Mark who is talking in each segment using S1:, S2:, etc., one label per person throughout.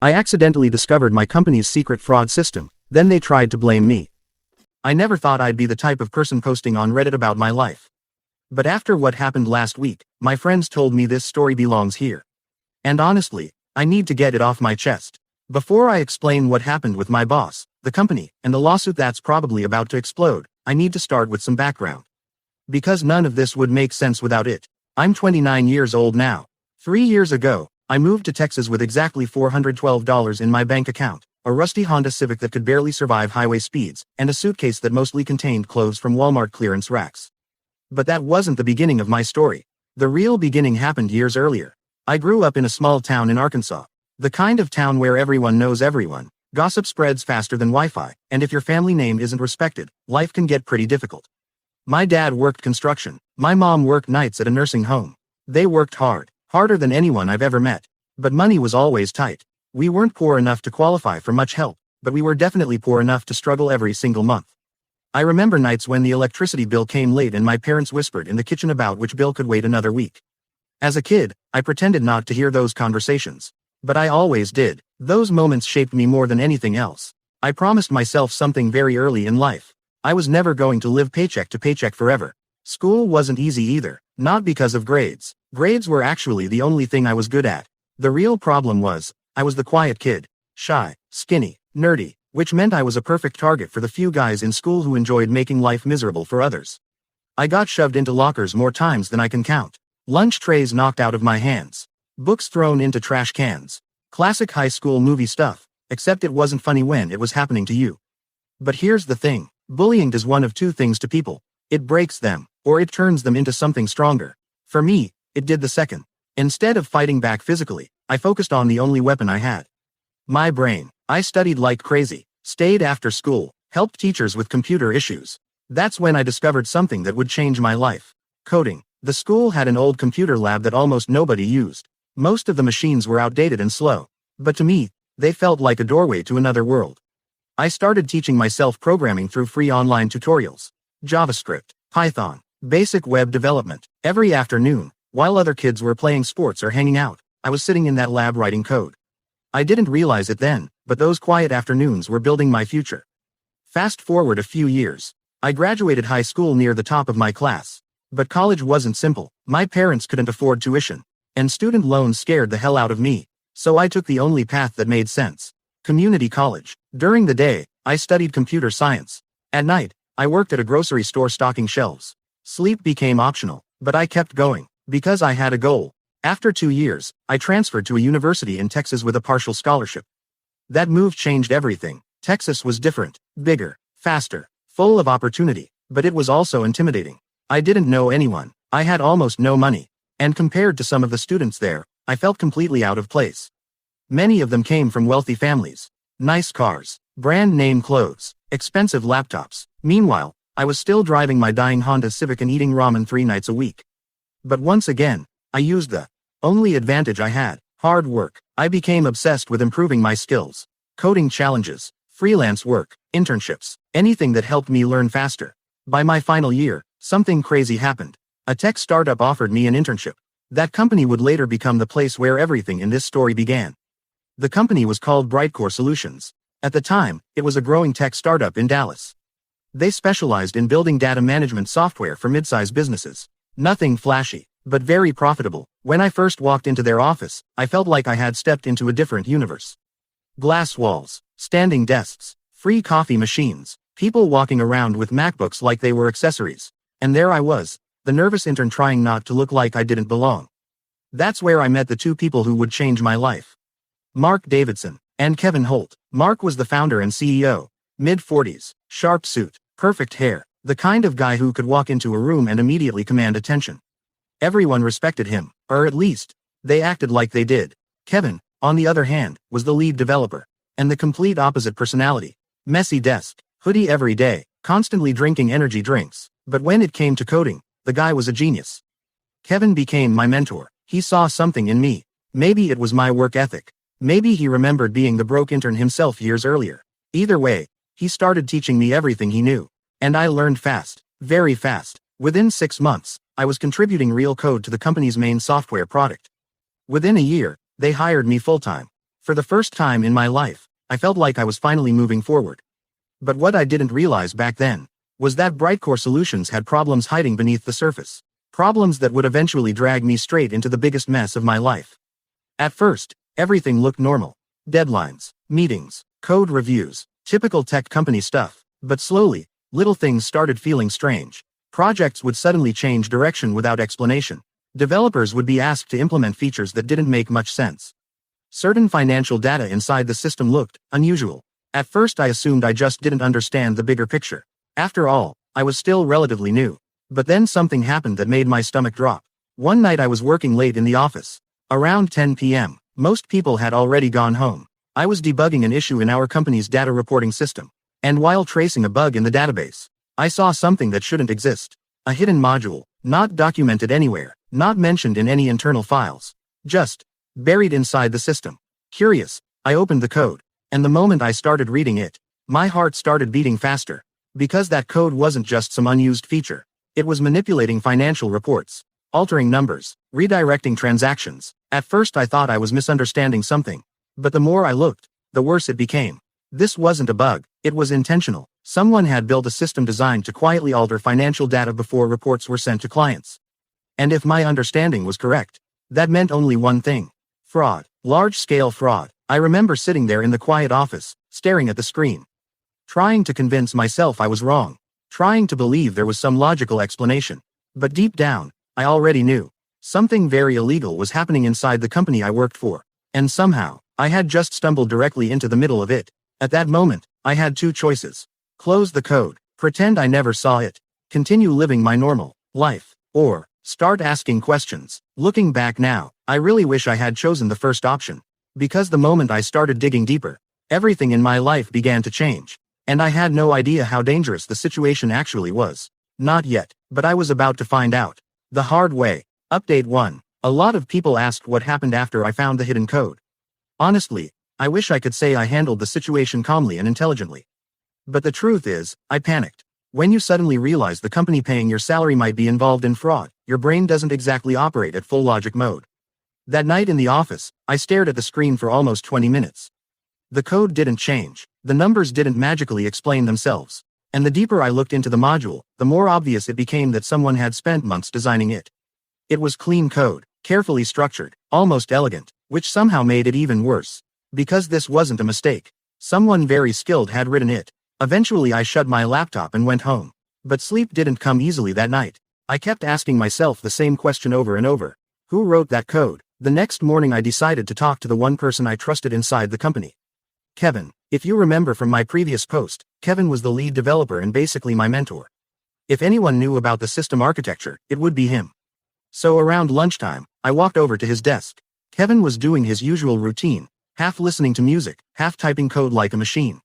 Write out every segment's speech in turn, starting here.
S1: I accidentally discovered my company's secret fraud system, then they tried to blame me. I never thought I'd be the type of person posting on Reddit about my life. But after what happened last week, my friends told me this story belongs here. And honestly, I need to get it off my chest. Before I explain what happened with my boss, the company, and the lawsuit that's probably about to explode, I need to start with some background. Because none of this would make sense without it. I'm 29 years old now. 3 years ago, I moved to Texas with exactly $412 in my bank account, a rusty Honda Civic that could barely survive highway speeds, and a suitcase that mostly contained clothes from Walmart clearance racks. But that wasn't the beginning of my story. The real beginning happened years earlier. I grew up in a small town in Arkansas. The kind of town where everyone knows everyone, gossip spreads faster than Wi-Fi, and if your family name isn't respected, life can get pretty difficult. My dad worked construction. My mom worked nights at a nursing home. They worked hard. Harder than anyone I've ever met. But money was always tight. We weren't poor enough to qualify for much help, but we were definitely poor enough to struggle every single month. I remember nights when the electricity bill came late and my parents whispered in the kitchen about which bill could wait another week. As a kid, I pretended not to hear those conversations. But I always did. Those moments shaped me more than anything else. I promised myself something very early in life. I was never going to live paycheck to paycheck forever. School wasn't easy either, not because of grades. Grades were actually the only thing I was good at. The real problem was, I was the quiet kid. Shy, skinny, nerdy, which meant I was a perfect target for the few guys in school who enjoyed making life miserable for others. I got shoved into lockers more times than I can count. Lunch trays knocked out of my hands. Books thrown into trash cans. Classic high school movie stuff, except it wasn't funny when it was happening to you. But here's the thing, bullying does one of two things to people. It breaks them, or it turns them into something stronger. For me, it did the second. Instead of fighting back physically, I focused on the only weapon I had. My brain. I studied like crazy, stayed after school, helped teachers with computer issues. That's when I discovered something that would change my life. Coding. The school had an old computer lab that almost nobody used. Most of the machines were outdated and slow. But to me, they felt like a doorway to another world. I started teaching myself programming through free online tutorials. JavaScript, Python, basic web development. Every afternoon, while other kids were playing sports or hanging out, I was sitting in that lab writing code. I didn't realize it then, but those quiet afternoons were building my future. Fast forward a few years. I graduated high school near the top of my class. But college wasn't simple. My parents couldn't afford tuition. And student loans scared the hell out of me. So I took the only path that made sense. Community college. During the day, I studied computer science. At night, I worked at a grocery store stocking shelves. Sleep became optional, but I kept going, because I had a goal. After 2 years, I transferred to a university in Texas with a partial scholarship. That move changed everything. Texas was different, bigger, faster, full of opportunity, but it was also intimidating. I didn't know anyone. I had almost no money. And compared to some of the students there, I felt completely out of place. Many of them came from wealthy families. Nice cars, brand name clothes, expensive laptops. Meanwhile, I was still driving my dying Honda Civic and eating ramen 3 nights a week. But once again, I used the only advantage I had, hard work. I became obsessed with improving my skills. Coding challenges, freelance work, internships, anything that helped me learn faster. By my final year, something crazy happened. A tech startup offered me an internship. That company would later become the place where everything in this story began. The company was called Brightcore Solutions. At the time, it was a growing tech startup in Dallas. They specialized in building data management software for mid-sized businesses. Nothing flashy, but very profitable. When I first walked into their office, I felt like I had stepped into a different universe. Glass walls, standing desks, free coffee machines, people walking around with MacBooks like they were accessories. And there I was, the nervous intern trying not to look like I didn't belong. That's where I met the two people who would change my life. Mark Davidson and Kevin Holt. Mark was the founder and CEO, mid-40s, sharp suit, perfect hair, the kind of guy who could walk into a room and immediately command attention. Everyone respected him, or at least, they acted like they did. Kevin, on the other hand, was the lead developer, and the complete opposite personality. Messy desk, hoodie every day, constantly drinking energy drinks. But when it came to coding, the guy was a genius. Kevin became my mentor. He saw something in me. Maybe it was my work ethic. Maybe he remembered being the broke intern himself years earlier. Either way, he started teaching me everything he knew. And I learned fast, very fast. Within 6 months, I was contributing real code to the company's main software product. Within a year, they hired me full-time. For the first time in my life, I felt like I was finally moving forward. But what I didn't realize back then was that Brightcore Solutions had problems hiding beneath the surface. Problems that would eventually drag me straight into the biggest mess of my life. At first, everything looked normal. Deadlines, meetings, code reviews, typical tech company stuff. But slowly, little things started feeling strange. Projects would suddenly change direction without explanation. Developers would be asked to implement features that didn't make much sense. Certain financial data inside the system looked unusual. At first I assumed I just didn't understand the bigger picture. After all, I was still relatively new. But then something happened that made my stomach drop. One night I was working late in the office. Around 10 p.m., most people had already gone home. I was debugging an issue in our company's data reporting system. And while tracing a bug in the database, I saw something that shouldn't exist. A hidden module, not documented anywhere, not mentioned in any internal files. Just buried inside the system. Curious, I opened the code, and the moment I started reading it, my heart started beating faster. Because that code wasn't just some unused feature. It was manipulating financial reports, altering numbers, redirecting transactions. At first I thought I was misunderstanding something. But the more I looked, the worse it became. This wasn't a bug, it was intentional. Someone had built a system designed to quietly alter financial data before reports were sent to clients. And if my understanding was correct, that meant only one thing. Fraud. Large-scale fraud. I remember sitting there in the quiet office, staring at the screen. Trying to convince myself I was wrong. Trying to believe there was some logical explanation. But deep down, I already knew. Something very illegal was happening inside the company I worked for. And somehow, I had just stumbled directly into the middle of it. At that moment, I had two choices. Close the code, pretend I never saw it, continue living my normal life, or start asking questions. Looking back now, I really wish I had chosen the first option. Because the moment I started digging deeper, everything in my life began to change. And I had no idea how dangerous the situation actually was. Not yet, but I was about to find out. The hard way. Update 1. A lot of people asked what happened after I found the hidden code. Honestly, I wish I could say I handled the situation calmly and intelligently. But the truth is, I panicked. When you suddenly realize the company paying your salary might be involved in fraud, your brain doesn't exactly operate at full logic mode. That night in the office, I stared at the screen for almost 20 minutes. The code didn't change, the numbers didn't magically explain themselves. And the deeper I looked into the module, the more obvious it became that someone had spent months designing it. It was clean code, carefully structured, almost elegant, which somehow made it even worse. Because this wasn't a mistake. Someone very skilled had written it. Eventually I shut my laptop and went home. But sleep didn't come easily that night. I kept asking myself the same question over and over. Who wrote that code? The next morning I decided to talk to the one person I trusted inside the company. Kevin. If you remember from my previous post, Kevin was the lead developer and basically my mentor. If anyone knew about the system architecture, it would be him. So around lunchtime, I walked over to his desk. Kevin was doing his usual routine, half listening to music, half typing code like a machine.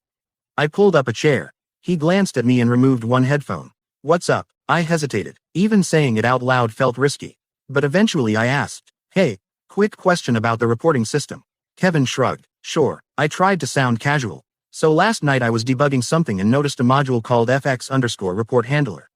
S1: I pulled up a chair. He glanced at me and removed one headphone. What's up? I hesitated. Even saying it out loud felt risky. But eventually I asked, hey, quick question about the reporting system. Kevin shrugged. Sure. I tried to sound casual. So last night I was debugging something and noticed a module called FX_report handler.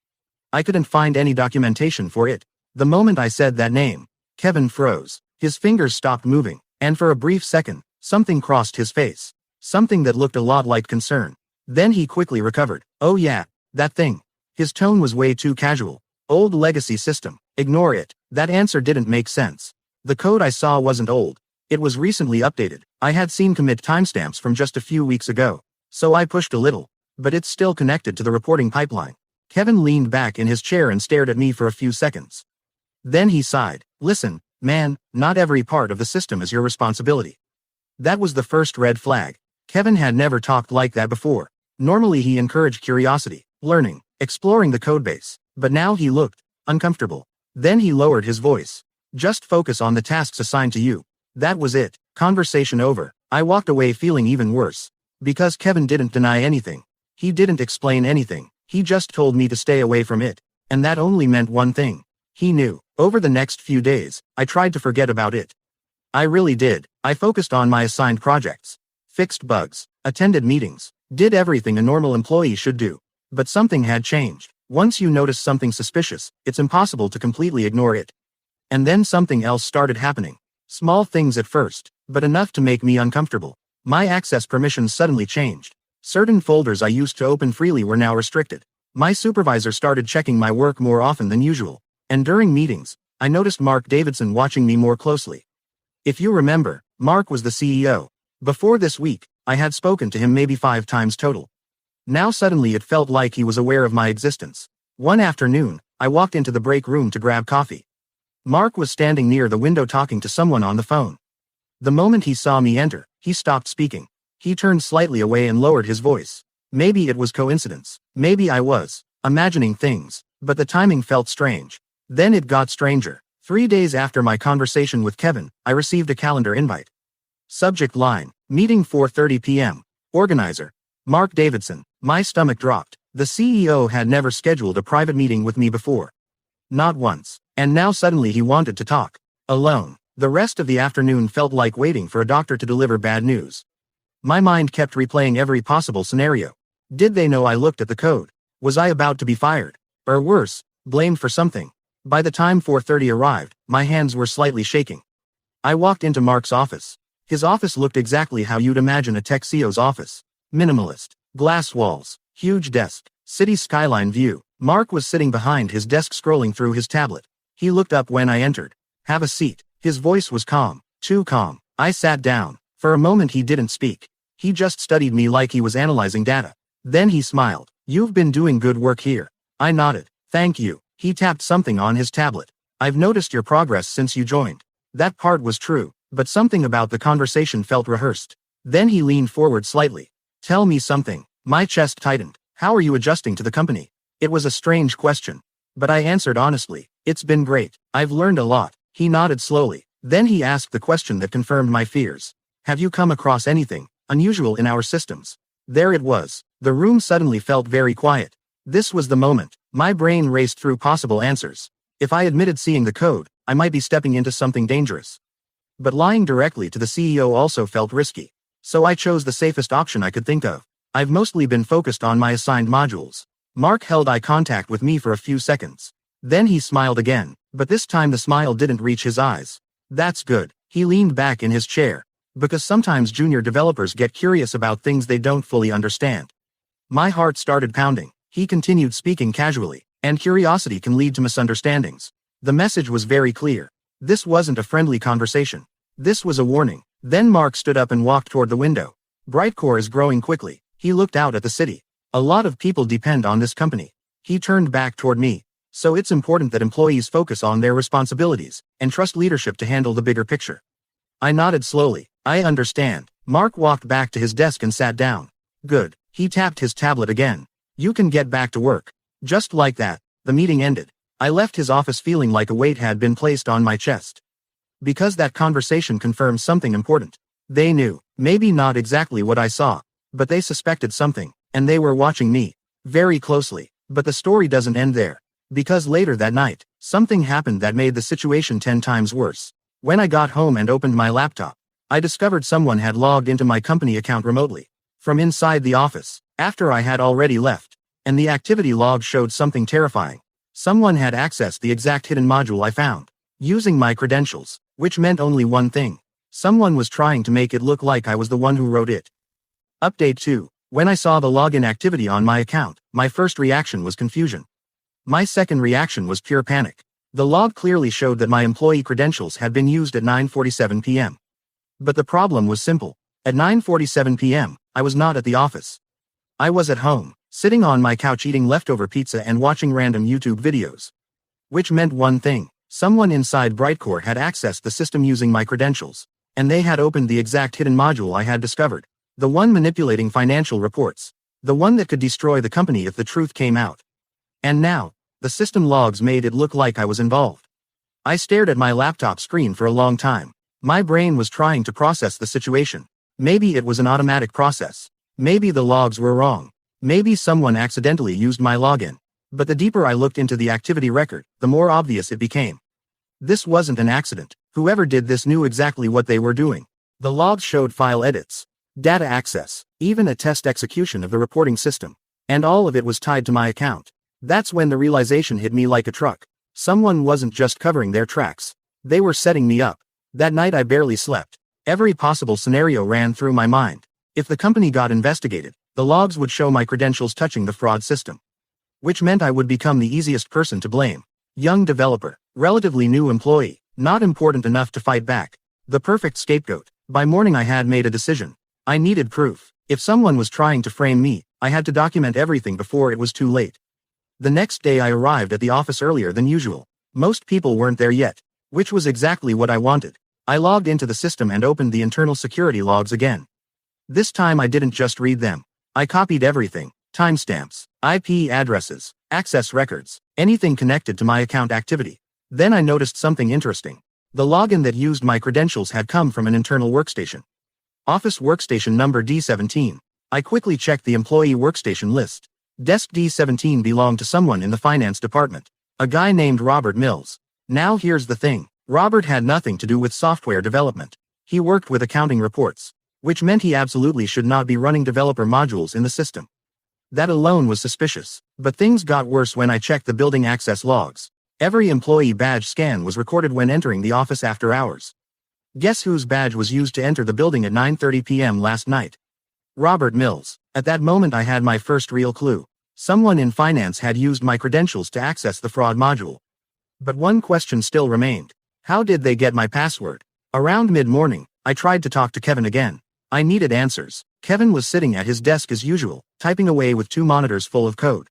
S1: I couldn't find any documentation for it. The moment I said that name, Kevin froze. His fingers stopped moving, and for a brief second, something crossed his face. Something that looked a lot like concern. Then he quickly recovered. Oh yeah, that thing. His tone was way too casual. Old legacy system. Ignore it. That answer didn't make sense. The code I saw wasn't old. It was recently updated. I had seen commit timestamps from just a few weeks ago. So I pushed a little. But it's still connected to the reporting pipeline. Kevin leaned back in his chair and stared at me for a few seconds. Then he sighed. Listen, man, not every part of the system is your responsibility. That was the first red flag. Kevin had never talked like that before. Normally he encouraged curiosity, learning, exploring the codebase. But now he looked uncomfortable. Then he lowered his voice. Just focus on the tasks assigned to you. That was it. Conversation over. I walked away feeling even worse. Because Kevin didn't deny anything. He didn't explain anything. He just told me to stay away from it. And that only meant one thing. He knew. Over the next few days, I tried to forget about it. I really did. I focused on my assigned projects. Fixed bugs. Attended meetings. Did everything a normal employee should do. But something had changed. Once you notice something suspicious, it's impossible to completely ignore it. And then something else started happening. Small things at first. but enough to make me uncomfortable. My access permissions suddenly changed. Certain folders I used to open freely were now restricted. My supervisor started checking my work more often than usual, and during meetings, I noticed Mark Davidson watching me more closely. If you remember, Mark was the CEO. Before this week, I had spoken to him maybe 5 times total. Now suddenly it felt like he was aware of my existence. One afternoon, I walked into the break room to grab coffee. Mark was standing near the window talking to someone on the phone. The moment he saw me enter, he stopped speaking. He turned slightly away and lowered his voice. Maybe it was coincidence. Maybe I was imagining things, but the timing felt strange. Then it got stranger. 3 days after my conversation with Kevin, I received a calendar invite. Subject line, meeting 4:30 p.m. Organizer, Mark Davidson. My stomach dropped. The CEO had never scheduled a private meeting with me before. Not once. And now suddenly he wanted to talk. Alone. The rest of the afternoon felt like waiting for a doctor to deliver bad news. My mind kept replaying every possible scenario. Did they know I looked at the code? Was I about to be fired? Or worse, blamed for something? By the time 4:30 arrived, my hands were slightly shaking. I walked into Mark's office. His office looked exactly how you'd imagine a tech CEO's office. Minimalist. Glass walls. Huge desk. City skyline view. Mark was sitting behind his desk scrolling through his tablet. He looked up when I entered. Have a seat. His voice was calm. Too calm. I sat down. For a moment he didn't speak. He just studied me like he was analyzing data. Then he smiled. You've been doing good work here. I nodded. Thank you. He tapped something on his tablet. I've noticed your progress since you joined. That part was true, but something about the conversation felt rehearsed. Then he leaned forward slightly. Tell me something. My chest tightened. How are you adjusting to the company? It was a strange question. But I answered honestly. It's been great. I've learned a lot. He nodded slowly. Then he asked the question that confirmed my fears. Have you come across anything unusual in our systems? There it was. The room suddenly felt very quiet. This was the moment. My brain raced through possible answers. If I admitted seeing the code, I might be stepping into something dangerous. But lying directly to the CEO also felt risky. So I chose the safest option I could think of. I've mostly been focused on my assigned modules. Mark held eye contact with me for a few seconds. Then he smiled again, but this time the smile didn't reach his eyes. That's good. He leaned back in his chair. Because sometimes junior developers get curious about things they don't fully understand. My heart started pounding. He continued speaking casually, and curiosity can lead to misunderstandings. The message was very clear. This wasn't a friendly conversation. This was a warning. Then Mark stood up and walked toward the window. Brightcore is growing quickly. He looked out at the city. A lot of people depend on this company. He turned back toward me. So it's important that employees focus on their responsibilities and trust leadership to handle the bigger picture. I nodded slowly. I understand. Mark walked back to his desk and sat down. Good. He tapped his tablet again. You can get back to work. Just like that, the meeting ended. I left his office feeling like a weight had been placed on my chest. Because that conversation confirmed something important. They knew, maybe not exactly what I saw, but they suspected something, and they were watching me very closely. But the story doesn't end there. Because later that night, something happened that made the situation 10 times worse. When I got home and opened my laptop, I discovered someone had logged into my company account remotely from inside the office after I had already left, and the activity log showed something terrifying. Someone had accessed the exact hidden module I found, using my credentials, which meant only one thing. Someone was trying to make it look like I was the one who wrote it. Update 2. When I saw the login activity on my account, my first reaction was confusion. My second reaction was pure panic. The log clearly showed that my employee credentials had been used at 9:47 p.m. But the problem was simple. At 9:47 p.m., I was not at the office. I was at home, sitting on my couch eating leftover pizza and watching random YouTube videos. Which meant one thing. Someone inside Brightcore had accessed the system using my credentials, and they had opened the exact hidden module I had discovered. The one manipulating financial reports. The one that could destroy the company if the truth came out. And now, the system logs made it look like I was involved. I stared at my laptop screen for a long time. My brain was trying to process the situation. Maybe it was an automatic process. Maybe the logs were wrong. Maybe someone accidentally used my login. But the deeper I looked into the activity record, the more obvious it became. This wasn't an accident. Whoever did this knew exactly what they were doing. The logs showed file edits, data access, even a test execution of the reporting system. And all of it was tied to my account. That's when the realization hit me like a truck. Someone wasn't just covering their tracks. They were setting me up. That night I barely slept. Every possible scenario ran through my mind. If the company got investigated, the logs would show my credentials touching the fraud system, which meant I would become the easiest person to blame. Young developer, relatively new employee, not important enough to fight back. The perfect scapegoat. By morning I had made a decision. I needed proof. If someone was trying to frame me, I had to document everything before it was too late. The next day I arrived at the office earlier than usual. Most people weren't there yet, which was exactly what I wanted. I logged into the system and opened the internal security logs again. This time I didn't just read them. I copied everything: timestamps, IP addresses, access records, anything connected to my account activity. Then I noticed something interesting. The login that used my credentials had come from an internal workstation. Office workstation number D17. I quickly checked the employee workstation list. Desk D17 belonged to someone in the finance department. A guy named Robert Mills. Now here's the thing. Robert had nothing to do with software development. He worked with accounting reports, which meant he absolutely should not be running developer modules in the system. That alone was suspicious. But things got worse when I checked the building access logs. Every employee badge scan was recorded when entering the office after hours. Guess whose badge was used to enter the building at 9:30 p.m. last night? Robert Mills. At that moment I had my first real clue. Someone in finance had used my credentials to access the fraud module. But one question still remained. How did they get my password? Around mid-morning, I tried to talk to Kevin again. I needed answers. Kevin was sitting at his desk as usual, typing away with 2 monitors full of code.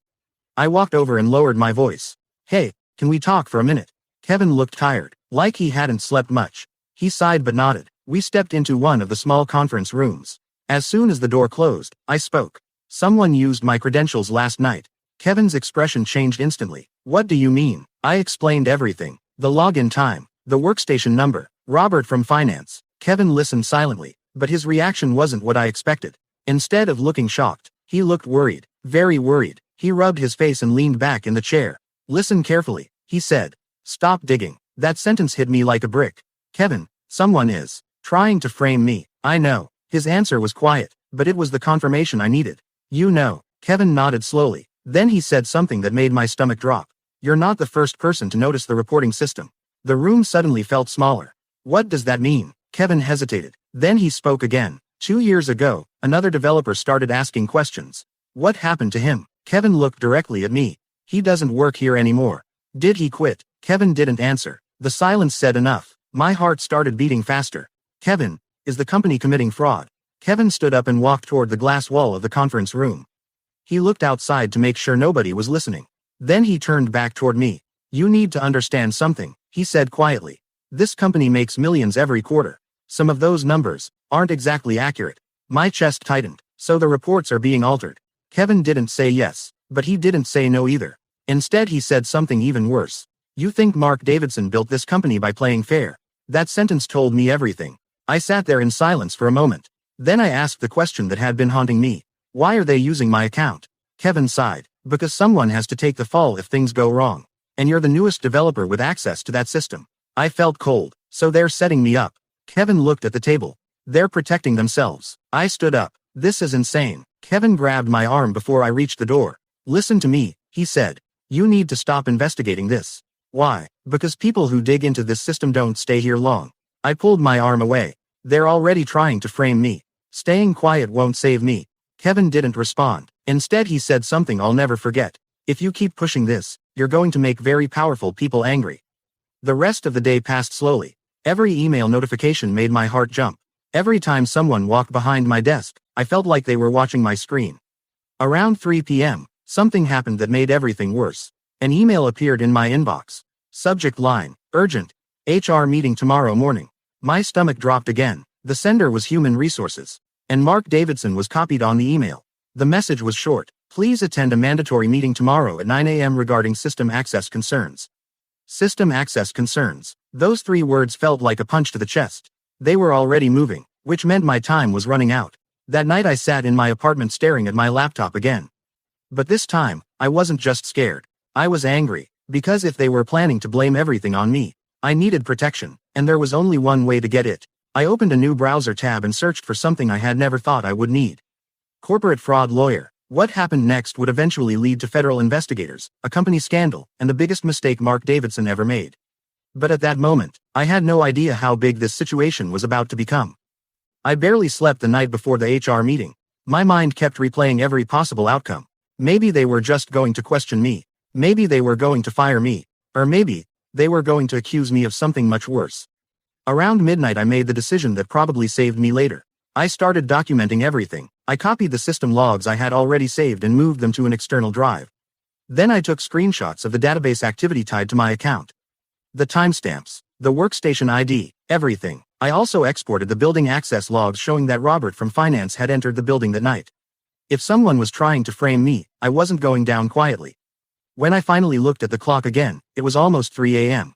S1: I walked over and lowered my voice. Hey, can we talk for a minute? Kevin looked tired, like he hadn't slept much. He sighed but nodded. We stepped into one of the small conference rooms. As soon as the door closed, I spoke. Someone used my credentials last night. Kevin's expression changed instantly. What do you mean? I explained everything. The login time, the workstation number, Robert from finance. Kevin listened silently, but his reaction wasn't what I expected. Instead of looking shocked, he looked worried, very worried. He rubbed his face and leaned back in the chair. Listen carefully, he said. Stop digging. That sentence hit me like a brick. Kevin, someone is trying to frame me. I know. His answer was quiet, but it was the confirmation I needed. You know. Kevin nodded slowly. Then he said something that made my stomach drop. You're not the first person to notice the reporting system. The room suddenly felt smaller. What does that mean? Kevin hesitated. Then he spoke again. 2 years ago, another developer started asking questions. What happened to him? Kevin looked directly at me. He doesn't work here anymore. Did he quit? Kevin didn't answer. The silence said enough. My heart started beating faster. Kevin, is the company committing fraud? Kevin stood up and walked toward the glass wall of the conference room. He looked outside to make sure nobody was listening. Then he turned back toward me. You need to understand something, he said quietly. This company makes millions every quarter. Some of those numbers aren't exactly accurate. My chest tightened. So the reports are being altered. Kevin didn't say yes, but he didn't say no either. Instead he said something even worse. You think Mark Davidson built this company by playing fair? That sentence told me everything. I sat there in silence for a moment. Then I asked the question that had been haunting me. Why are they using my account? Kevin sighed. Because someone has to take the fall if things go wrong. And you're the newest developer with access to that system. I felt cold. So they're setting me up. Kevin looked at the table. They're protecting themselves. I stood up. This is insane. Kevin grabbed my arm before I reached the door. Listen to me, he said. You need to stop investigating this. Why? Because people who dig into this system don't stay here long. I pulled my arm away. They're already trying to frame me. Staying quiet won't save me. Kevin didn't respond. Instead he said something I'll never forget. If you keep pushing this, you're going to make very powerful people angry. The rest of the day passed slowly. Every email notification made my heart jump. Every time someone walked behind my desk, I felt like they were watching my screen. Around 3 p.m., something happened that made everything worse. An email appeared in my inbox. Subject line, urgent. HR meeting tomorrow morning. My stomach dropped again. The sender was Human Resources. And Mark Davidson was copied on the email. The message was short. Please attend a mandatory meeting tomorrow at 9 a.m. regarding system access concerns. System access concerns. Those 3 words felt like a punch to the chest. They were already moving, which meant my time was running out. That night I sat in my apartment staring at my laptop again. But this time, I wasn't just scared. I was angry, because if they were planning to blame everything on me, I needed protection, and there was only one way to get it. I opened a new browser tab and searched for something I had never thought I would need. Corporate fraud lawyer. What happened next would eventually lead to federal investigators, a company scandal, and the biggest mistake Mark Davidson ever made. But at that moment, I had no idea how big this situation was about to become. I barely slept the night before the HR meeting. My mind kept replaying every possible outcome. Maybe they were just going to question me. Maybe they were going to fire me. Or maybe they were going to accuse me of something much worse. Around midnight I made the decision that probably saved me later. I started documenting everything. I copied the system logs I had already saved and moved them to an external drive. Then I took screenshots of the database activity tied to my account. The timestamps, the workstation ID, everything. I also exported the building access logs showing that Robert from finance had entered the building that night. If someone was trying to frame me, I wasn't going down quietly. When I finally looked at the clock again, it was almost 3 a.m.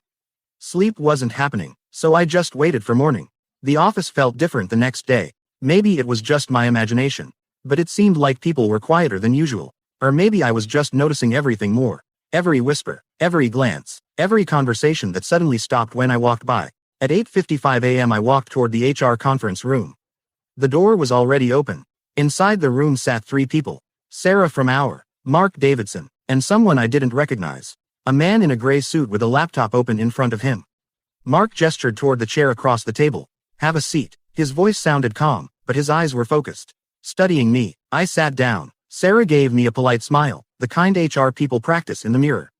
S1: Sleep wasn't happening, so I just waited for morning. The office felt different the next day. Maybe it was just my imagination, but it seemed like people were quieter than usual. Or maybe I was just noticing everything more. Every whisper, every glance, every conversation that suddenly stopped when I walked by. At 8:55 a.m. I walked toward the HR conference room. The door was already open. Inside the room sat 3 people. Sarah from our, Mark Davidson, and someone I didn't recognize. A man in a gray suit with a laptop open in front of him. Mark gestured toward the chair across the table. Have a seat. His voice sounded calm, but his eyes were focused. Studying me, I sat down. Sarah gave me a polite smile, the kind HR people practice in the mirror.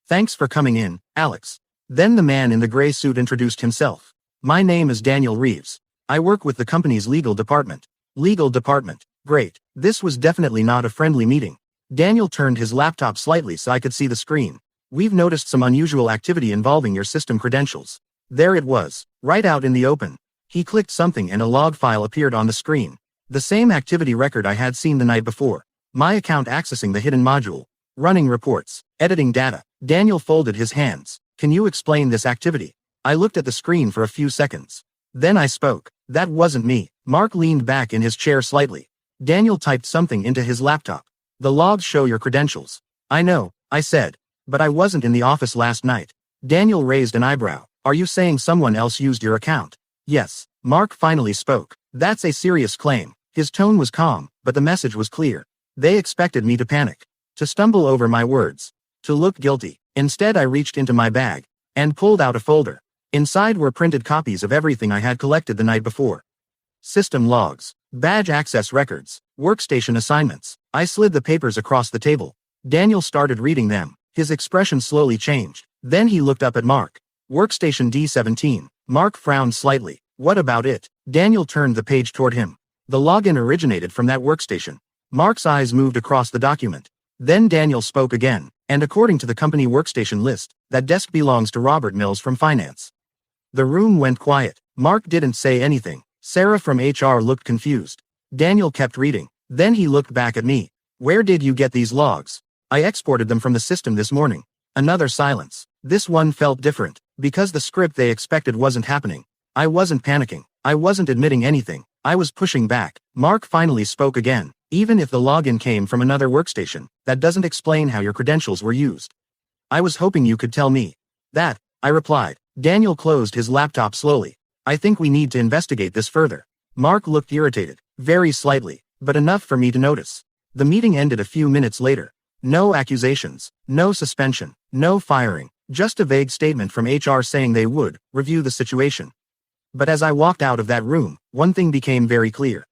S1: Thanks for coming in, Alex. Then the man in the gray suit introduced himself. My name is Daniel Reeves. I work with the company's legal department. Legal department. Great. This was definitely not a friendly meeting. Daniel turned his laptop slightly so I could see the screen. We've noticed some unusual activity involving your system credentials. There it was, right out in the open. He clicked something and a log file appeared on the screen. The same activity record I had seen the night before. My account accessing the hidden module. Running reports. Editing data. Daniel folded his hands. Can you explain this activity? I looked at the screen for a few seconds. Then I spoke. That wasn't me. Mark leaned back in his chair slightly. Daniel typed something into his laptop. The logs show your credentials. I know, I said. But I wasn't in the office last night. Daniel raised an eyebrow. Are you saying someone else used your account? Yes. Mark finally spoke. That's a serious claim. His tone was calm, but the message was clear. They expected me to panic. To stumble over my words. To look guilty. Instead I reached into my bag. And pulled out a folder. Inside were printed copies of everything I had collected the night before. System logs. Badge access records. Workstation assignments. I slid the papers across the table. Daniel started reading them. His expression slowly changed. Then he looked up at Mark. Workstation D17. Mark frowned slightly. What about it? Daniel turned the page toward him. The login originated from that workstation. Mark's eyes moved across the document. Then Daniel spoke again. And according to the company workstation list, that desk belongs to Robert Mills from finance. The room went quiet. Mark didn't say anything. Sarah from HR looked confused. Daniel kept reading. Then he looked back at me. Where did you get these logs? I exported them from the system this morning. Another silence. This one felt different, because the script they expected wasn't happening. I wasn't panicking. I wasn't admitting anything. I was pushing back. Mark finally spoke again. Even if the login came from another workstation, that doesn't explain how your credentials were used. I was hoping you could tell me. That, I replied. Daniel closed his laptop slowly. I think we need to investigate this further. Mark looked irritated, very slightly, but enough for me to notice. The meeting ended a few minutes later. No accusations, no suspension, no firing, just a vague statement from HR saying they would review the situation. But as I walked out of that room, one thing became very clear.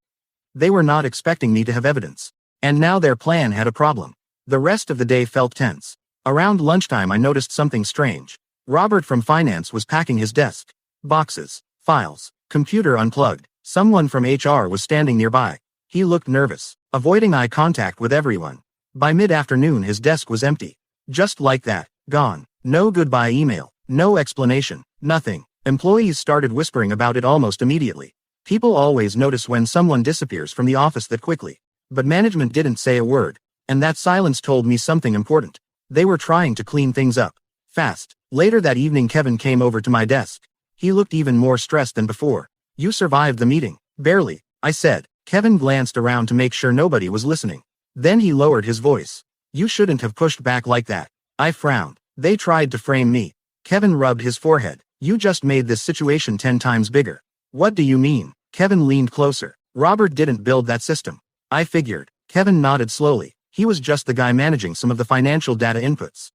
S1: They were not expecting me to have evidence. And now their plan had a problem. The rest of the day felt tense. Around lunchtime I noticed something strange. Robert from finance was packing his desk. Boxes, files, computer unplugged. Someone from HR was standing nearby. He looked nervous, avoiding eye contact with everyone. By mid-afternoon his desk was empty. Just like that, gone. No goodbye email, no explanation, nothing. Employees started whispering about it almost immediately. People always notice when someone disappears from the office that quickly. But management didn't say a word. And that silence told me something important. They were trying to clean things up. Fast. Later that evening Kevin came over to my desk. He looked even more stressed than before. You survived the meeting. Barely, I said. Kevin glanced around to make sure nobody was listening. Then he lowered his voice. You shouldn't have pushed back like that. I frowned. They tried to frame me. Kevin rubbed his forehead. You just made this situation 10 times bigger. What do you mean? Kevin leaned closer. Robert didn't build that system. I figured. Kevin nodded slowly. He was just the guy managing some of the financial data inputs.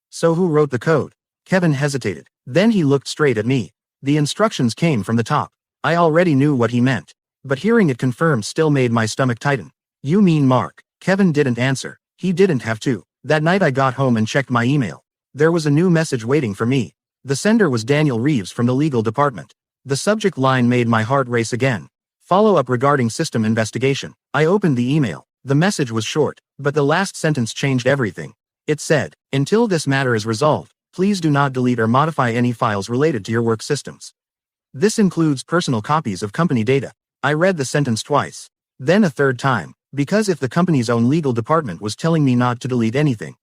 S1: So who wrote the code? Kevin hesitated. Then he looked straight at me. The instructions came from the top. I already knew what he meant. But hearing it confirmed still made my stomach tighten. You mean Mark? Kevin didn't answer. He didn't have to. That night I got home and checked my email. There was a new message waiting for me. The sender was Daniel Reeves from the legal department. The subject line made my heart race again. Follow-up regarding system investigation. I opened the email. The message was short, but the last sentence changed everything. It said, "Until this matter is resolved, please do not delete or modify any files related to your work systems. This includes personal copies of company data." I read the sentence twice. Then a third time, because if the company's own legal department was telling me not to delete anything,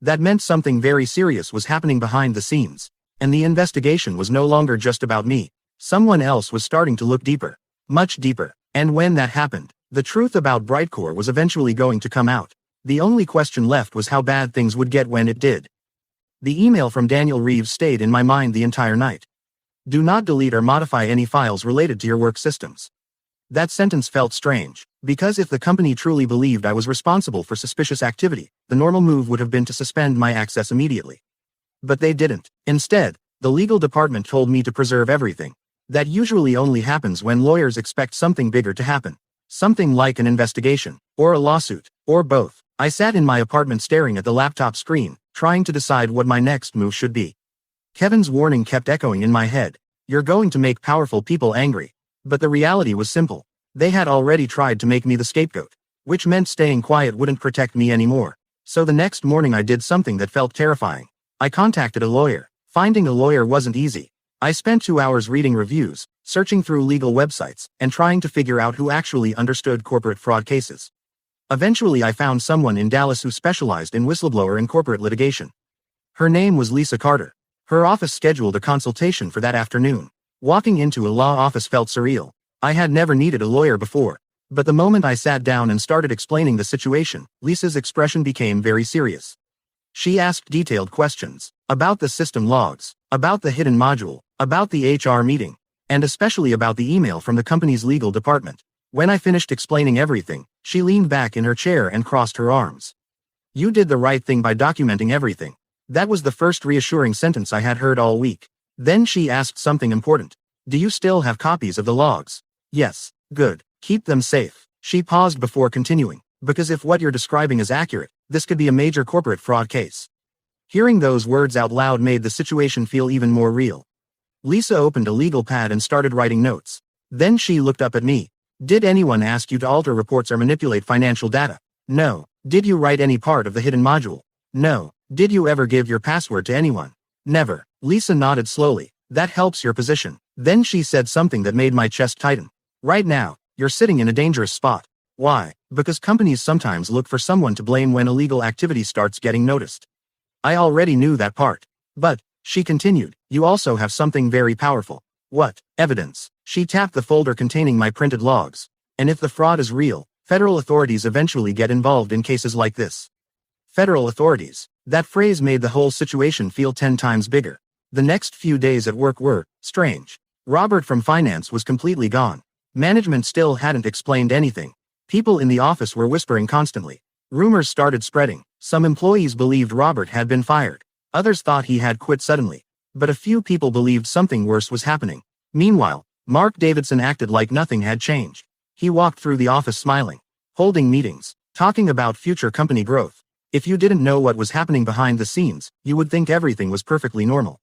S1: that meant something very serious was happening behind the scenes. And the investigation was no longer just about me. Someone else was starting to look deeper. Much deeper. And when that happened, the truth about Brightcore was eventually going to come out. The only question left was how bad things would get when it did. The email from Daniel Reeves stayed in my mind the entire night. Do not delete or modify any files related to your work systems. That sentence felt strange, because if the company truly believed I was responsible for suspicious activity, the normal move would have been to suspend my access immediately. But they didn't. Instead, the legal department told me to preserve everything. That usually only happens when lawyers expect something bigger to happen. Something like an investigation, or a lawsuit, or both. I sat in my apartment staring at the laptop screen, trying to decide what my next move should be. Kevin's warning kept echoing in my head. You're going to make powerful people angry. But the reality was simple. They had already tried to make me the scapegoat, which meant staying quiet wouldn't protect me anymore. So the next morning I did something that felt terrifying. I contacted a lawyer. Finding a lawyer wasn't easy. I spent 2 hours reading reviews, searching through legal websites, and trying to figure out who actually understood corporate fraud cases. Eventually I found someone in Dallas who specialized in whistleblower and corporate litigation. Her name was Lisa Carter. Her office scheduled a consultation for that afternoon. Walking into a law office felt surreal. I had never needed a lawyer before. But the moment I sat down and started explaining the situation, Lisa's expression became very serious. She asked detailed questions about the system logs, about the hidden module, about the HR meeting, and especially about the email from the company's legal department. When I finished explaining everything, she leaned back in her chair and crossed her arms. You did the right thing by documenting everything. That was the first reassuring sentence I had heard all week. Then she asked something important. Do you still have copies of the logs? Yes. Good. Keep them safe. She paused before continuing, because if what you're describing is accurate, this could be a major corporate fraud case. Hearing those words out loud made the situation feel even more real. Lisa opened a legal pad and started writing notes. Then she looked up at me. Did anyone ask you to alter reports or manipulate financial data? No. Did you write any part of the hidden module? No. Did you ever give your password to anyone? Never. Lisa nodded slowly. That helps your position. Then she said something that made my chest tighten. Right now, you're sitting in a dangerous spot. Why? Because companies sometimes look for someone to blame when illegal activity starts getting noticed. I already knew that part. But, she continued, you also have something very powerful. What? Evidence. She tapped the folder containing my printed logs. And if the fraud is real, federal authorities eventually get involved in cases like this. Federal authorities. That phrase made the whole situation feel 10 times bigger. The next few days at work were strange. Robert from finance was completely gone. Management still hadn't explained anything. People in the office were whispering constantly. Rumors started spreading. Some employees believed Robert had been fired. Others thought he had quit suddenly. But a few people believed something worse was happening. Meanwhile, Mark Davidson acted like nothing had changed. He walked through the office smiling, holding meetings, talking about future company growth. If you didn't know what was happening behind the scenes, you would think everything was perfectly normal.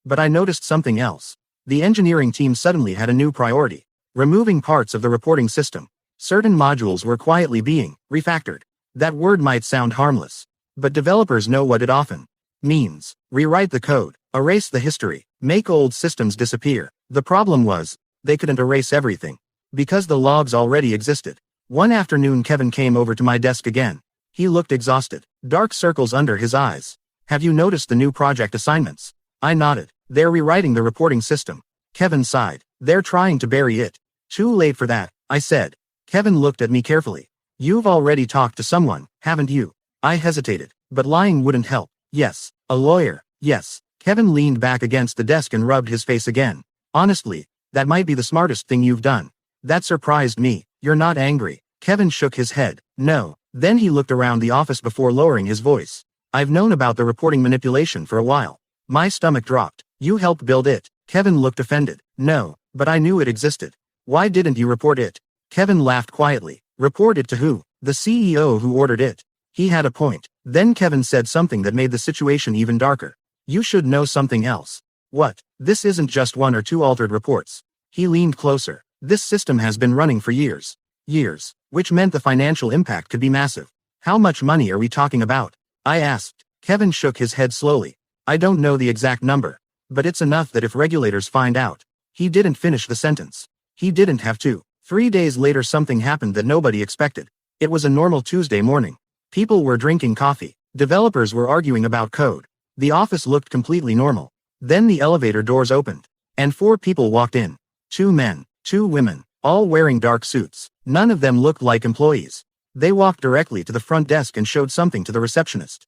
S1: But I noticed something else. The engineering team suddenly had a new priority. Removing parts of the reporting system. Certain modules were quietly being refactored. That word might sound harmless, but developers know what it often means. Rewrite the code, erase the history, make old systems disappear. The problem was, they couldn't erase everything, because the logs already existed. One afternoon Kevin came over to my desk again. He looked exhausted, dark circles under his eyes. Have you noticed the new project assignments? I nodded. They're rewriting the reporting system. Kevin sighed. They're trying to bury it. Too late for that, I said. Kevin looked at me carefully. You've already talked to someone, haven't you? I hesitated, but lying wouldn't help. Yes. A lawyer. Yes. Kevin leaned back against the desk and rubbed his face again. Honestly, that might be the smartest thing you've done. That surprised me. You're not angry. Kevin shook his head. No. Then he looked around the office before lowering his voice. I've known about the reporting manipulation for a while. My stomach dropped. You helped build it. Kevin looked offended. No, but I knew it existed. Why didn't you report it? Kevin laughed quietly. Report it to who? The CEO who ordered it. He had a point. Then Kevin said something that made the situation even darker. You should know something else. What? This isn't just one or two altered reports. He leaned closer. This system has been running for years. Years. Which meant the financial impact could be massive. How much money are we talking about? I asked. Kevin shook his head slowly. I don't know the exact number. But it's enough that if regulators find out. He didn't finish the sentence. He didn't have to. 3 days later something happened that nobody expected. It was a normal Tuesday morning. People were drinking coffee. Developers were arguing about code. The office looked completely normal. Then the elevator doors opened. And 4 people walked in. 2 men, 2 women, all wearing dark suits. None of them looked like employees. They walked directly to the front desk and showed something to the receptionist.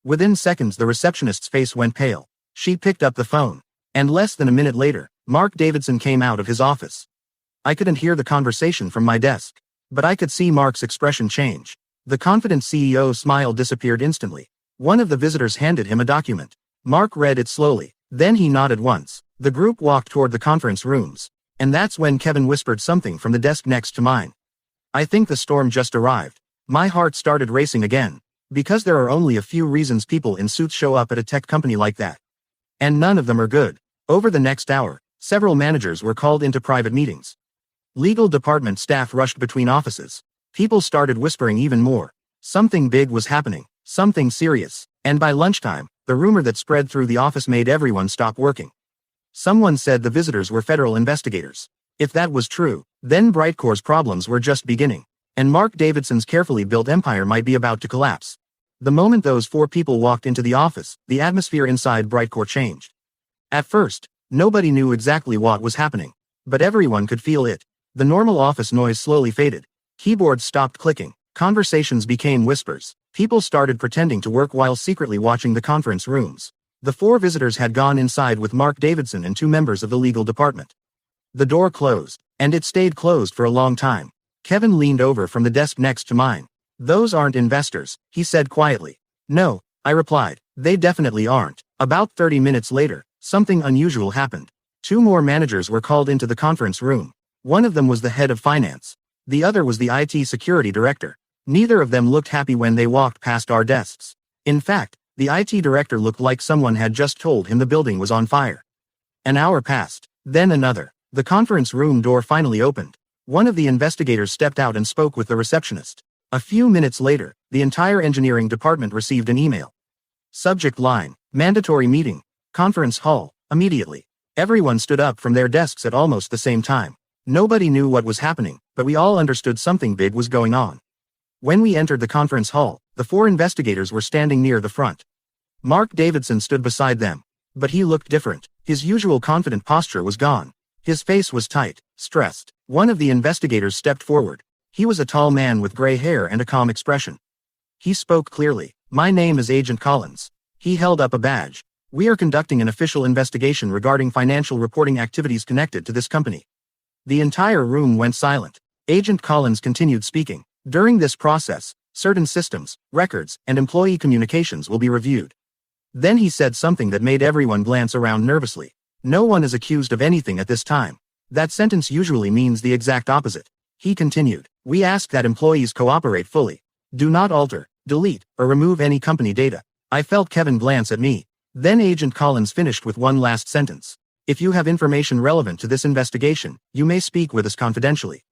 S1: Within seconds the receptionist's face went pale. She picked up the phone. And less than a minute later, Mark Davidson came out of his office. I couldn't hear the conversation from my desk. But I could see Mark's expression change. The confident CEO smile disappeared instantly. One of the visitors handed him a document. Mark read it slowly. Then he nodded once. The group walked toward the conference rooms. And that's when Kevin whispered something from the desk next to mine. I think the storm just arrived. My heart started racing again. Because there are only a few reasons people in suits show up at a tech company like that. And none of them are good. Over the next hour, several managers were called into private meetings. Legal department staff rushed between offices. People started whispering even more. Something big was happening. Something serious. And by lunchtime, the rumor that spread through the office made everyone stop working. Someone said the visitors were federal investigators. If that was true, then Brightcore's problems were just beginning. And Mark Davidson's carefully built empire might be about to collapse. The moment those 4 people walked into the office, the atmosphere inside Brightcore changed. At first, nobody knew exactly what was happening. But everyone could feel it. The normal office noise slowly faded. Keyboards stopped clicking. Conversations became whispers. People started pretending to work while secretly watching the conference rooms. The 4 visitors had gone inside with Mark Davidson and 2 members of the legal department. The door closed. And it stayed closed for a long time. Kevin leaned over from the desk next to mine. Those aren't investors, he said quietly. No, I replied. They definitely aren't. About 30 minutes later, something unusual happened. 2 more managers were called into the conference room. One of them was the head of finance. The other was the IT security director. Neither of them looked happy when they walked past our desks. In fact, the IT director looked like someone had just told him the building was on fire. An hour passed. Then another. The conference room door finally opened. One of the investigators stepped out and spoke with the receptionist. A few minutes later, the entire engineering department received an email. Subject line, mandatory meeting, conference hall, immediately. Everyone stood up from their desks at almost the same time. Nobody knew what was happening, but we all understood something big was going on. When we entered the conference hall, the 4 investigators were standing near the front. Mark Davidson stood beside them. But he looked different. His usual confident posture was gone. His face was tight, stressed. One of the investigators stepped forward. He was a tall man with gray hair and a calm expression. He spoke clearly. My name is Agent Collins. He held up a badge. We are conducting an official investigation regarding financial reporting activities connected to this company. The entire room went silent. Agent Collins continued speaking. During this process, certain systems, records, and employee communications will be reviewed. Then he said something that made everyone glance around nervously. No one is accused of anything at this time. That sentence usually means the exact opposite. He continued. We ask that employees cooperate fully. Do not alter, delete, or remove any company data. I felt Kevin glance at me. Then Agent Collins finished with one last sentence. If you have information relevant to this investigation, you may speak with us confidentially.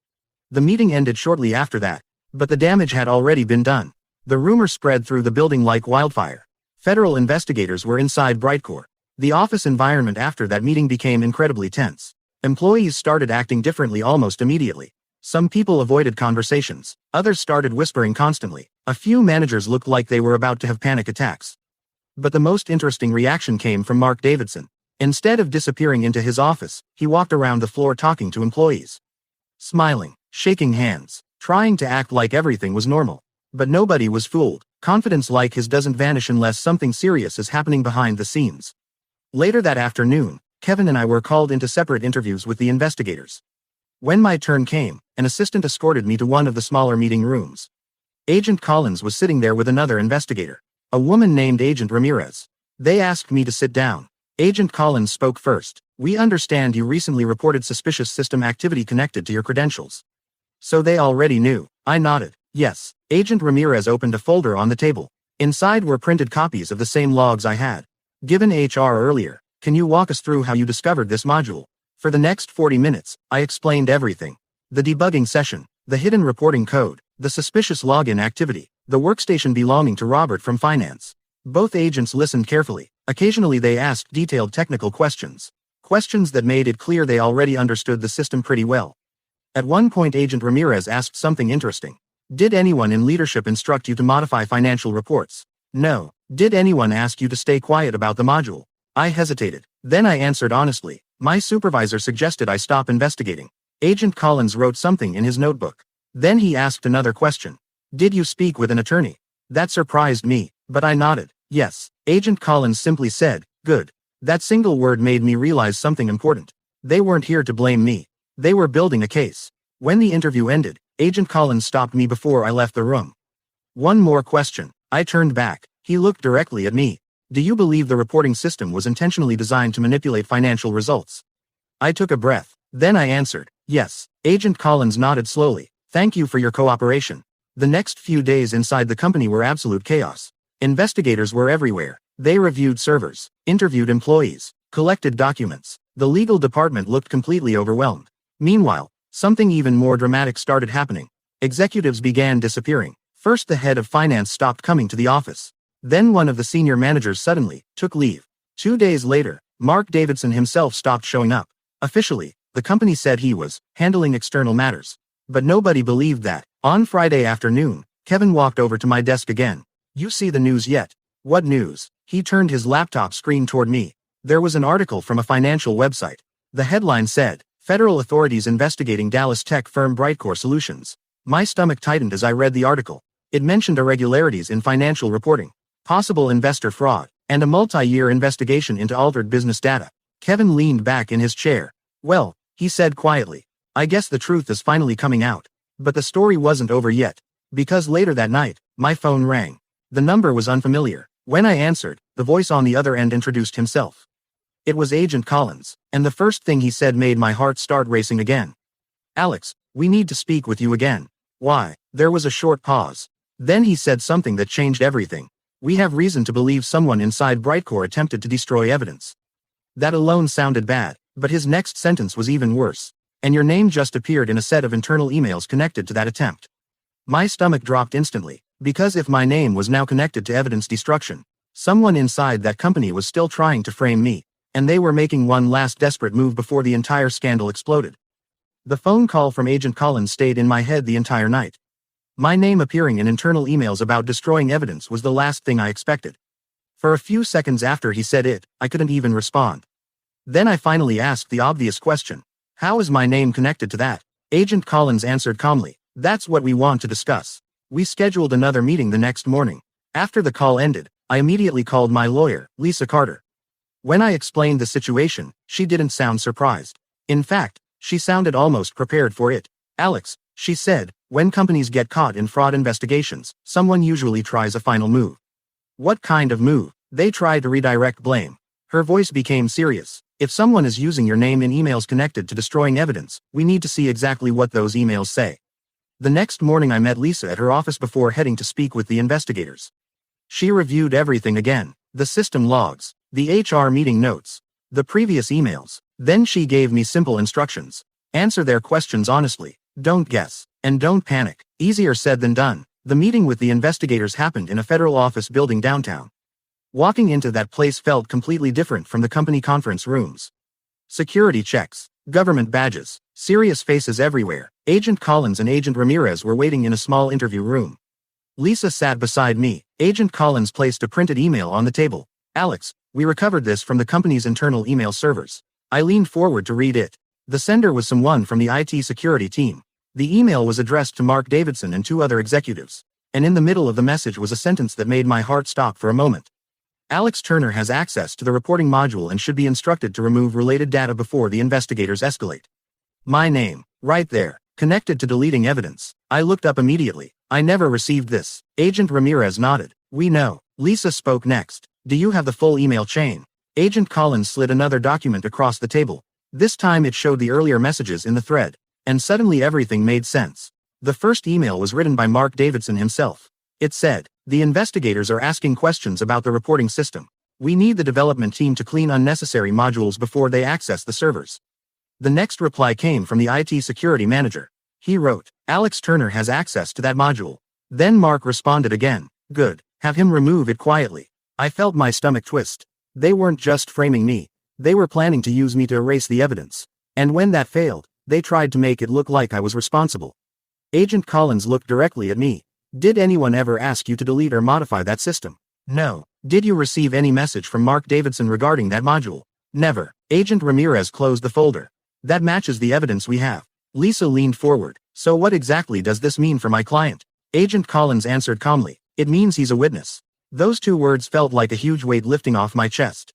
S1: The meeting ended shortly after that. But the damage had already been done. The rumor spread through the building like wildfire. Federal investigators were inside Brightcore. The office environment after that meeting became incredibly tense. Employees started acting differently almost immediately. Some people avoided conversations. Others started whispering constantly. A few managers looked like they were about to have panic attacks. But the most interesting reaction came from Mark Davidson. Instead of disappearing into his office, he walked around the floor talking to employees. Smiling, shaking hands, trying to act like everything was normal. But nobody was fooled. Confidence like his doesn't vanish unless something serious is happening behind the scenes. Later that afternoon, Kevin and I were called into separate interviews with the investigators. When my turn came, an assistant escorted me to one of the smaller meeting rooms. Agent Collins was sitting there with another investigator, a woman named Agent Ramirez. They asked me to sit down. Agent Collins spoke first. We understand you recently reported suspicious system activity connected to your credentials. So they already knew. I nodded. Yes. Agent Ramirez opened a folder on the table. Inside were printed copies of the same logs I had given HR earlier. Can you walk us through how you discovered this module? For the next 40 minutes, I explained everything. The debugging session, the hidden reporting code, the suspicious login activity, the workstation belonging to Robert from finance. Both agents listened carefully. Occasionally they asked detailed technical questions. Questions that made it clear they already understood the system pretty well. At one point Agent Ramirez asked something interesting. Did anyone in leadership instruct you to modify financial reports? No. Did anyone ask you to stay quiet about the module? I hesitated. Then I answered honestly. My supervisor suggested I stop investigating. Agent Collins wrote something in his notebook. Then he asked another question. Did you speak with an attorney? That surprised me, but I nodded. Yes. Agent Collins simply said, good. That single word made me realize something important. They weren't here to blame me. They were building a case. When the interview ended, Agent Collins stopped me before I left the room. One more question. I turned back. He looked directly at me. Do you believe the reporting system was intentionally designed to manipulate financial results? I took a breath. Then I answered, yes. Agent Collins nodded slowly. Thank you for your cooperation. The next few days inside the company were absolute chaos. Investigators were everywhere. They reviewed servers, interviewed employees, collected documents. The legal department looked completely overwhelmed. Meanwhile, something even more dramatic started happening. Executives began disappearing. First the head of finance stopped coming to the office. Then one of the senior managers suddenly took leave. 2 days later, Mark Davidson himself stopped showing up. Officially, the company said he was handling external matters. But nobody believed that. On Friday afternoon, Kevin walked over to my desk again. You see the news yet? What news? He turned his laptop screen toward me. There was an article from a financial website. The headline said, Federal authorities investigating Dallas tech firm Brightcore Solutions. My stomach tightened as I read the article. It mentioned irregularities in financial reporting, possible investor fraud, and a multi-year investigation into altered business data. Kevin leaned back in his chair. Well, he said quietly, I guess the truth is finally coming out. But the story wasn't over yet. Because later that night, my phone rang. The number was unfamiliar. When I answered, the voice on the other end introduced himself. It was Agent Collins, and the first thing he said made my heart start racing again. Alex, we need to speak with you again. Why? There was a short pause. Then he said something that changed everything. We have reason to believe someone inside Brightcore attempted to destroy evidence. That alone sounded bad, but his next sentence was even worse. And your name just appeared in a set of internal emails connected to that attempt. My stomach dropped instantly, because if my name was now connected to evidence destruction, someone inside that company was still trying to frame me, and they were making one last desperate move before the entire scandal exploded. The phone call from Agent Collins stayed in my head the entire night. My name appearing in internal emails about destroying evidence was the last thing I expected. For a few seconds after he said it, I couldn't even respond. Then I finally asked the obvious question. How is my name connected to that? Agent Collins answered calmly. That's what we want to discuss. We scheduled another meeting the next morning. After the call ended, I immediately called my lawyer, Lisa Carter. When I explained the situation, she didn't sound surprised. In fact, she sounded almost prepared for it. Alex, she said, when companies get caught in fraud investigations, someone usually tries a final move. What kind of move? They try to redirect blame. Her voice became serious. If someone is using your name in emails connected to destroying evidence, we need to see exactly what those emails say. The next morning I met Lisa at her office before heading to speak with the investigators. She reviewed everything again, the system logs, the HR meeting notes, the previous emails. Then she gave me simple instructions. Answer their questions honestly, don't guess, and don't panic. Easier said than done. The meeting with the investigators happened in a federal office building downtown. Walking into that place felt completely different from the company conference rooms. Security checks, government badges, serious faces everywhere. Agent Collins and Agent Ramirez were waiting in a small interview room. Lisa sat beside me. Agent Collins placed a printed email on the table. Alex, we recovered this from the company's internal email servers. I leaned forward to read it. The sender was someone from the IT security team. The email was addressed to Mark Davidson and 2 other executives. And in the middle of the message was a sentence that made my heart stop for a moment. Alex Turner has access to the reporting module and should be instructed to remove related data before the investigators escalate. My name, right there, connected to deleting evidence. I looked up immediately. I never received this. Agent Ramirez nodded. We know. Lisa spoke next. Do you have the full email chain? Agent Collins slid another document across the table. This time it showed the earlier messages in the thread. And suddenly everything made sense. The first email was written by Mark Davidson himself. It said, "The investigators are asking questions about the reporting system. We need the development team to clean unnecessary modules before they access the servers." The next reply came from the IT security manager. He wrote, "Alex Turner has access to that module." Then Mark responded again, "Good, have him remove it quietly." I felt my stomach twist. They weren't just framing me. They were planning to use me to erase the evidence. And when that failed, they tried to make it look like I was responsible. Agent Collins looked directly at me. "Did anyone ever ask you to delete or modify that system?" "No." "Did you receive any message from Mark Davidson regarding that module?" "Never." Agent Ramirez closed the folder. "That matches the evidence we have." Lisa leaned forward. "So what exactly does this mean for my client?" Agent Collins answered calmly, "It means he's a witness." Those two words felt like a huge weight lifting off my chest.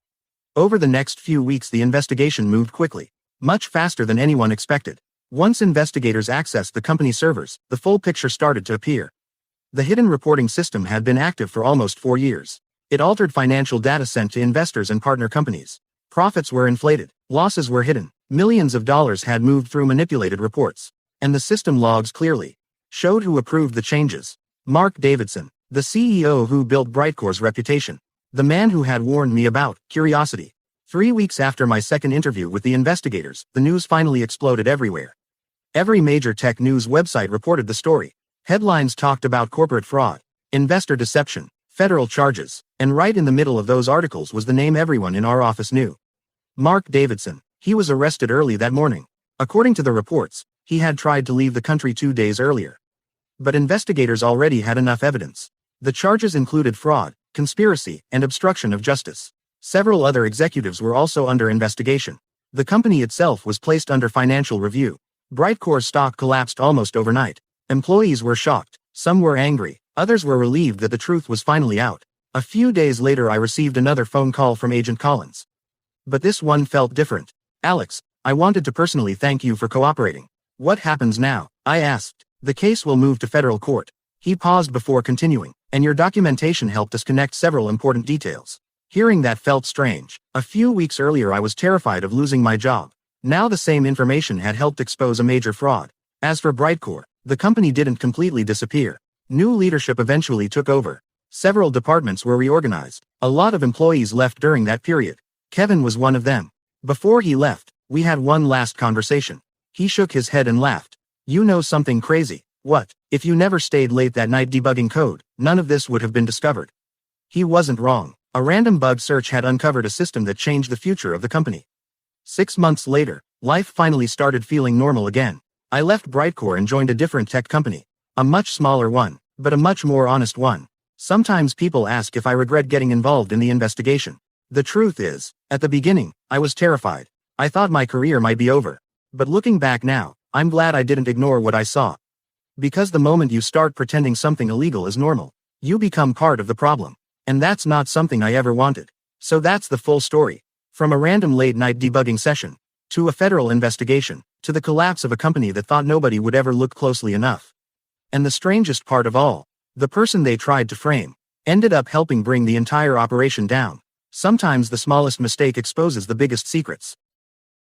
S1: Over the next few weeks the investigation moved quickly. Much faster than anyone expected. Once investigators accessed the company servers, the full picture started to appear. The hidden reporting system had been active for almost 4 years. It altered financial data sent to investors and partner companies. Profits were inflated. Losses were hidden. Millions of dollars had moved through manipulated reports. And the system logs clearly showed who approved the changes. Mark Davidson, the CEO who built Brightcore's reputation. The man who had warned me about curiosity. 3 weeks after my second interview with the investigators, the news finally exploded everywhere. Every major tech news website reported the story. Headlines talked about corporate fraud, investor deception, federal charges, and right in the middle of those articles was the name everyone in our office knew. Mark Davidson. He was arrested early that morning. According to the reports, he had tried to leave the country 2 days earlier. But investigators already had enough evidence. The charges included fraud, conspiracy, and obstruction of justice. Several other executives were also under investigation. The company itself was placed under financial review. Brightcore's stock collapsed almost overnight. Employees were shocked. Some were angry. Others were relieved that the truth was finally out. A few days later I received another phone call from Agent Collins. But this one felt different. "Alex, I wanted to personally thank you for cooperating." "What happens now?" I asked. "The case will move to federal court." He paused before continuing, "And your documentation helped us connect several important details." Hearing that felt strange. A few weeks earlier I was terrified of losing my job. Now the same information had helped expose a major fraud. As for Brightcore, the company didn't completely disappear. New leadership eventually took over. Several departments were reorganized. A lot of employees left during that period. Kevin was one of them. Before he left, we had one last conversation. He shook his head and laughed. "You know something crazy." "What?" "If you never stayed late that night debugging code, none of this would have been discovered." He wasn't wrong. A random bug search had uncovered a system that changed the future of the company. 6 months later, life finally started feeling normal again. I left Brightcore and joined a different tech company. A much smaller one, but a much more honest one. Sometimes people ask if I regret getting involved in the investigation. The truth is, at the beginning, I was terrified. I thought my career might be over. But looking back now, I'm glad I didn't ignore what I saw. Because the moment you start pretending something illegal is normal, you become part of the problem. And that's not something I ever wanted. So that's the full story. From a random late-night debugging session, to a federal investigation, to the collapse of a company that thought nobody would ever look closely enough. And the strangest part of all, the person they tried to frame, ended up helping bring the entire operation down. Sometimes the smallest mistake exposes the biggest secrets.